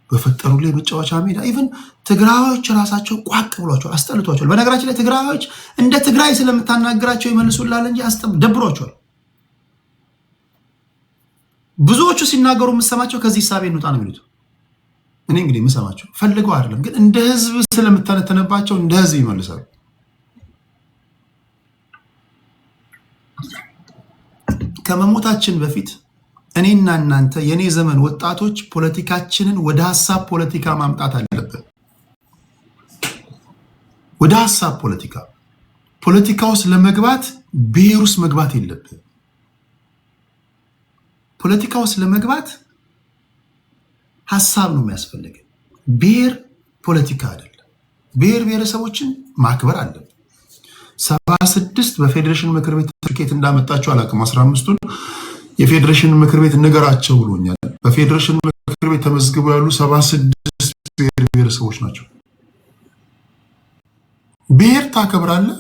በፈጠሩ ላይ መጫወቻ ሜዳ ኢቭን ትግራዮች ራሳቸው ቋቅ ብሏቸዋል፣ አስጠልቷቸዋል። በነገራችን ላይ ትግራዮች እንደ ትግራይ ስለምታናግራቸው ይመልሱላል እንጂ ደብሯቸዋል። ብዙዎቹ ሲናገሩ የምሰማቸው ከዚህ ሂሳቤ እንውጣ ነው የሚሉት። እኔ እንግዲህ የምሰማቸው ፈልገው አይደለም፣ ግን እንደ ህዝብ ስለምተነተነባቸው እንደ ህዝብ ይመልሳሉ። ከመሞታችን በፊት እኔና እናንተ የኔ ዘመን ወጣቶች ፖለቲካችንን ወደ ሀሳብ ፖለቲካ ማምጣት አለብን። ወደ ሀሳብ ፖለቲካ ውስጥ ለመግባት ብሔር ውስጥ መግባት የለብን። ፖለቲካ ውስጥ ለመግባት ሀሳብ ነው የሚያስፈልገን። ብሔር ፖለቲካ አይደለም። ብሔር ብሔረሰቦችን ማክበር አለብን። 76 በፌዴሬሽን ምክር ቤት ትኬት እንዳመጣቸው አላውቅም። 15ቱን የፌዴሬሽን ምክር ቤት ንገራቸው ብሎኛል። በፌዴሬሽን ምክር ቤት ተመዝግበው ያሉ 76 ብሔር ብሔረሰቦች ናቸው። ብሔር ታከብራለህ።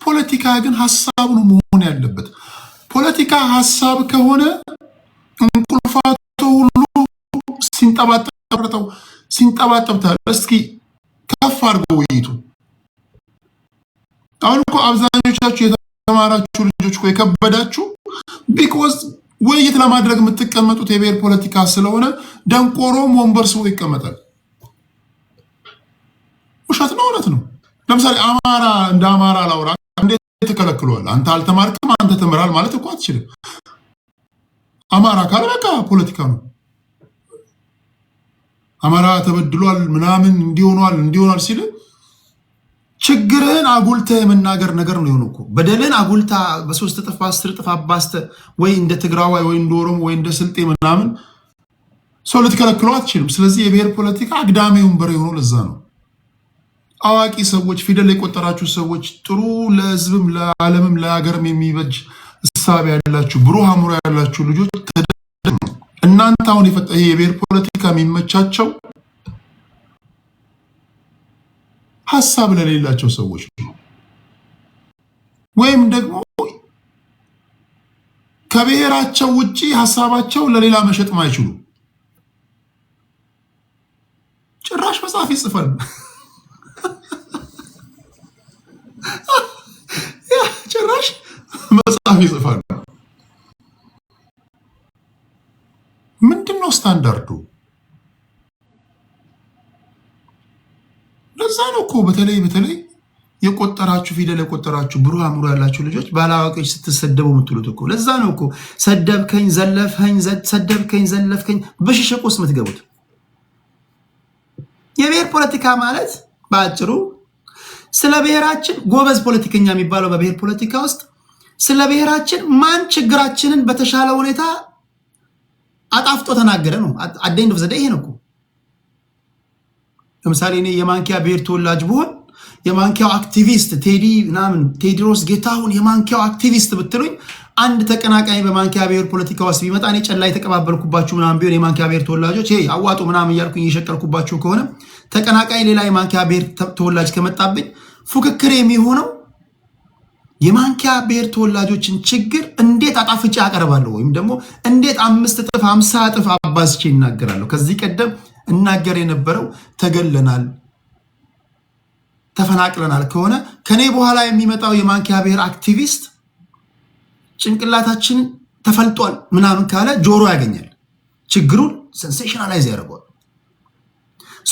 ፖለቲካ ግን ሀሳብ ነው መሆን ያለበት። ፖለቲካ ሀሳብ ከሆነ እንቁልፋቶ ሁሉ ሲንጠባጠብ እስኪ ከፍ አድርገው ውይይቱ አሁን እኮ አብዛኞቻችሁ የተማራችሁ ልጆች እኮ የከበዳችሁ ቢኮዝ ውይይት ለማድረግ የምትቀመጡት የብሔር ፖለቲካ ስለሆነ ደንቆሮም ወንበር ስቦ ይቀመጣል። ውሸት ነው እውነት ነው? ለምሳሌ አማራ እንደ አማራ ላውራ እንዴት ተከለክሏል? አንተ አልተማርክም አንተ ተምራል ማለት እኮ አትችልም። አማራ ካለ በቃ ፖለቲካ ነው። አማራ ተበድሏል ምናምን እንዲሆኗል ሲል ችግርህን አጉልተህ የመናገር ነገር ነው የሆነው እኮ። በደልን አጉልታ በ3 እጥፍ 10 እጥፍ አባስተ ወይ እንደ ትግራዋይ ወይ እንደ ኦሮሞ ወይ እንደ ስልጤ ምናምን ሰው ልትከለክለው አትችልም። ስለዚህ የብሔር ፖለቲካ አግዳሚ ወንበር የሆነው ለዛ ነው። አዋቂ ሰዎች ፊደል የቆጠራችሁ ሰዎች ጥሩ ለህዝብም ለዓለምም ለሀገርም የሚበጅ እሳቤ ያላችሁ ብሩህ አእምሮ ያላችሁ ልጆች እናንተ አሁን ይሄ የብሔር ፖለቲካ የሚመቻቸው ሐሳብ ለሌላቸው ሰዎች ነው። ወይም ደግሞ ከብሔራቸው ውጪ ሐሳባቸው ለሌላ መሸጥ ማይችሉ ጭራሽ መጽሐፍ ይጽፋል። ጭራሽ መጽሐፍ ይጽፋል። ምንድነው ስታንዳርዱ? ለዛ ነው እኮ በተለይ የቆጠራችሁ ፊደል የቆጠራችሁ ብሩህ አእምሮ ያላችሁ ልጆች ባላዋቂዎች ስትሰደቡ የምትሉት እኮ ለዛ ነው እኮ ሰደብከኝ፣ ዘለፍከኝ፣ ሰደብከኝ፣ ዘለፍከኝ በሽሸቅ ውስጥ የምትገቡት። የብሔር ፖለቲካ ማለት በአጭሩ ስለ ብሔራችን ጎበዝ ፖለቲከኛ የሚባለው በብሔር ፖለቲካ ውስጥ ስለ ብሔራችን ማን ችግራችንን በተሻለ ሁኔታ አጣፍጦ ተናገረ ነው። አደኝ ዘዴ ይሄ ነው እኮ። ለምሳሌ እኔ የማንኪያ ብሔር ተወላጅ ብሆን የማንኪያው አክቲቪስት ቴዎድሮስ ጌታሁን የማንኪያው አክቲቪስት ብትሉኝ አንድ ተቀናቃኝ በማንኪያ ብሔር ፖለቲካ ውስጥ ቢመጣ እኔ ጨላ የተቀባበልኩባችሁ ምናምን ቢሆን የማንኪያ ብሔር ተወላጆች ይሄ አዋጡ ምናምን እያልኩኝ እየሸቀልኩባችሁ ከሆነ ተቀናቃኝ ሌላ የማንኪያ ብሔር ተወላጅ ከመጣብኝ ፉክክር የሚሆነው የማንኪያ ብሔር ተወላጆችን ችግር እንዴት አጣፍጬ አቀርባለሁ ወይም ደግሞ እንዴት 5 እጥፍ 50 እጥፍ አባዝቼ እናገራለሁ። ከዚህ ቀደም እናገር የነበረው ተገለናል፣ ተፈናቅለናል ከሆነ ከኔ በኋላ የሚመጣው የማንኪያ ብሔር አክቲቪስት ጭንቅላታችን ተፈልጧል ምናምን ካለ ጆሮ ያገኛል፣ ችግሩን ሴንሴሽናላይዝ ያደርገዋል።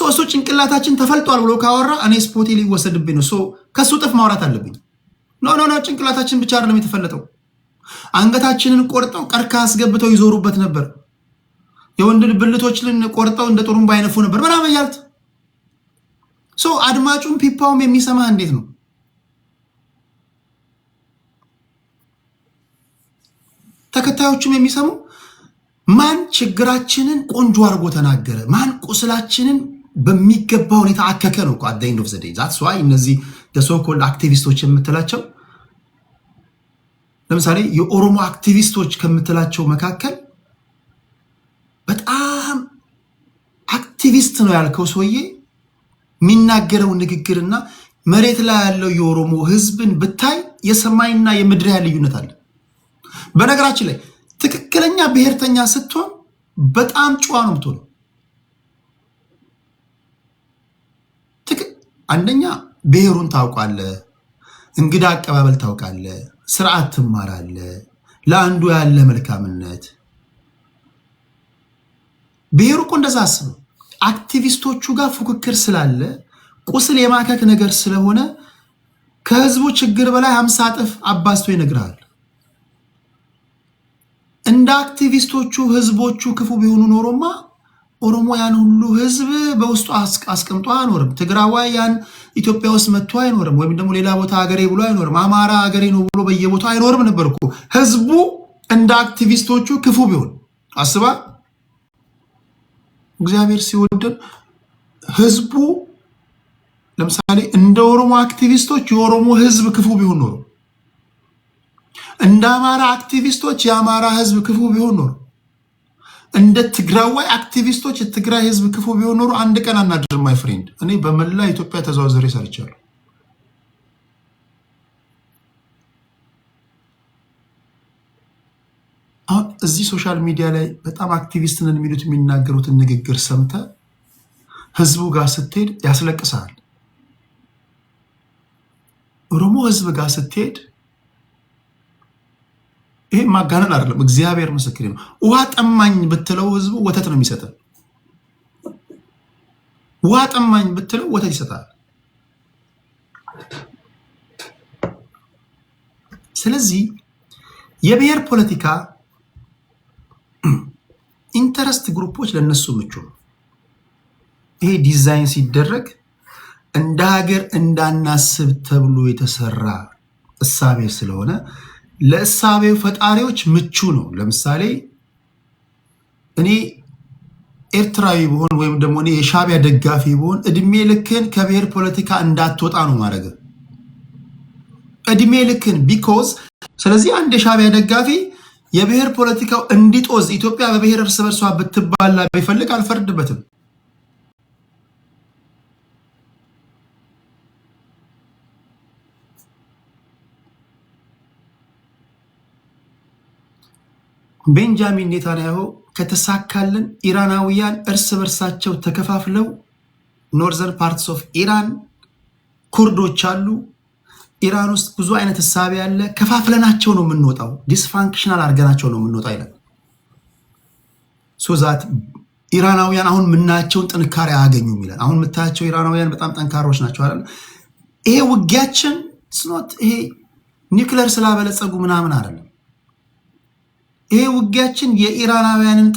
እሱ ጭንቅላታችን ተፈልጧል ብሎ ካወራ እኔ ስፖቴ ሊወሰድብኝ ነው። ከሱ እጥፍ ማውራት አለብኝ። ኖ ጭንቅላታችን ብቻ አይደለም የተፈለጠው፣ አንገታችንን ቆርጠው ቀርካ አስገብተው ይዞሩበት ነበር። የወንድ ብልቶችን ቆርጠው እንደ ጥሩምባ አይነፉ ነበር ምናምን ያልት አድማጩም ፒፓውም የሚሰማ እንዴት ነው? ተከታዮቹም የሚሰሙ ማን ችግራችንን ቆንጆ አድርጎ ተናገረ፣ ማን ቁስላችንን በሚገባ ሁኔታ አከከ ነው እኮ አት ዘ ኤንድ ኦፍ ዘ ዴይ። ዛትስ ዋይ እነዚህ ሶኮልድ አክቲቪስቶች የምትላቸው ለምሳሌ የኦሮሞ አክቲቪስቶች ከምትላቸው መካከል በጣም አክቲቪስት ነው ያልከው ሰውዬ የሚናገረው ንግግርና መሬት ላይ ያለው የኦሮሞ ህዝብን ብታይ የሰማይና የምድር ያለ ልዩነት አለ። በነገራችን ላይ ትክክለኛ ብሔርተኛ ስትሆን በጣም ጨዋ ነው የምትሆነው። አንደኛ ብሔሩን ታውቃለህ፣ እንግዳ አቀባበል ታውቃለህ፣ ስርዓት ትማራለህ፣ ለአንዱ ያለ መልካምነት። ብሔሩ እኮ እንደዛ አስበው። አክቲቪስቶቹ ጋር ፉክክር ስላለ ቁስል የማከክ ነገር ስለሆነ ከህዝቡ ችግር በላይ 50 እጥፍ አባዝቶ ይነግራል። እንደ አክቲቪስቶቹ ህዝቦቹ ክፉ ቢሆኑ ኖሮማ ኦሮሞ ያን ሁሉ ህዝብ በውስጡ አስቀምጦ አይኖርም። ትግራዋይ ያን ኢትዮጵያ ውስጥ መጥቶ አይኖርም። ወይም ደግሞ ሌላ ቦታ ሀገሬ ብሎ አይኖርም። አማራ ሀገሬ ነው ብሎ በየቦታው አይኖርም ነበር እኮ። ህዝቡ እንደ አክቲቪስቶቹ ክፉ ቢሆን አስባ እግዚአብሔር ሲወደን ህዝቡ ለምሳሌ እንደ ኦሮሞ አክቲቪስቶች የኦሮሞ ህዝብ ክፉ ቢሆን ኖሮ፣ እንደ አማራ አክቲቪስቶች የአማራ ህዝብ ክፉ ቢሆን ኖሮ፣ እንደ ትግራዋይ አክቲቪስቶች የትግራይ ህዝብ ክፉ ቢሆን ኖሮ አንድ ቀን አናድርም። ማይ ፍሬንድ እኔ በመላ ኢትዮጵያ ተዘዋውሬ ሰርቻለሁ። አሁን እዚህ ሶሻል ሚዲያ ላይ በጣም አክቲቪስት ነን የሚሉት የሚናገሩትን ንግግር ሰምተ ህዝቡ ጋር ስትሄድ ያስለቅሳል። ኦሮሞ ህዝብ ጋር ስትሄድ ይሄ ማጋነን አይደለም፣ እግዚአብሔር ምስክሬ ነው። ውሃ ጠማኝ ብትለው ህዝቡ ወተት ነው የሚሰጠው። ውሃ ጠማኝ ብትለው ወተት ይሰጣል። ስለዚህ የብሔር ፖለቲካ ኢንተረስት ግሩፖች ለነሱ ምቹ ነው። ይሄ ዲዛይን ሲደረግ እንደ ሀገር እንዳናስብ ተብሎ የተሰራ እሳቤ ስለሆነ ለእሳቤው ፈጣሪዎች ምቹ ነው። ለምሳሌ እኔ ኤርትራዊ ብሆን ወይም ደግሞ እኔ የሻዕቢያ ደጋፊ ብሆን እድሜ ልክን ከብሔር ፖለቲካ እንዳትወጣ ነው ማድረግ እድሜ ልክን ቢኮዝ። ስለዚህ አንድ የሻዕቢያ ደጋፊ የብሔር ፖለቲካው እንዲጦዝ ኢትዮጵያ በብሔር እርስ በርሷ ብትባላ ቢፈልግ አልፈርድበትም። ቤንጃሚን ኔታንያሁ ከተሳካልን ኢራናውያን እርስ በርሳቸው ተከፋፍለው ኖርዘርን ፓርትስ ኦፍ ኢራን ኩርዶች አሉ። ኢራን ውስጥ ብዙ አይነት እሳቤ ያለ ከፋፍለናቸው ነው የምንወጣው፣ ዲስፋንክሽናል አድርገናቸው ነው የምንወጣው ይላል። ሶዛት ኢራናውያን አሁን የምናያቸውን ጥንካሬ አያገኙም ይላል። አሁን የምታያቸው ኢራናውያን በጣም ጠንካሮች ናቸው አይደል? ይሄ ውጊያችን ስኖት ይሄ ኒውክለር ስላበለጸጉ ምናምን አይደለም። ይሄ ውጊያችን የኢራናውያንን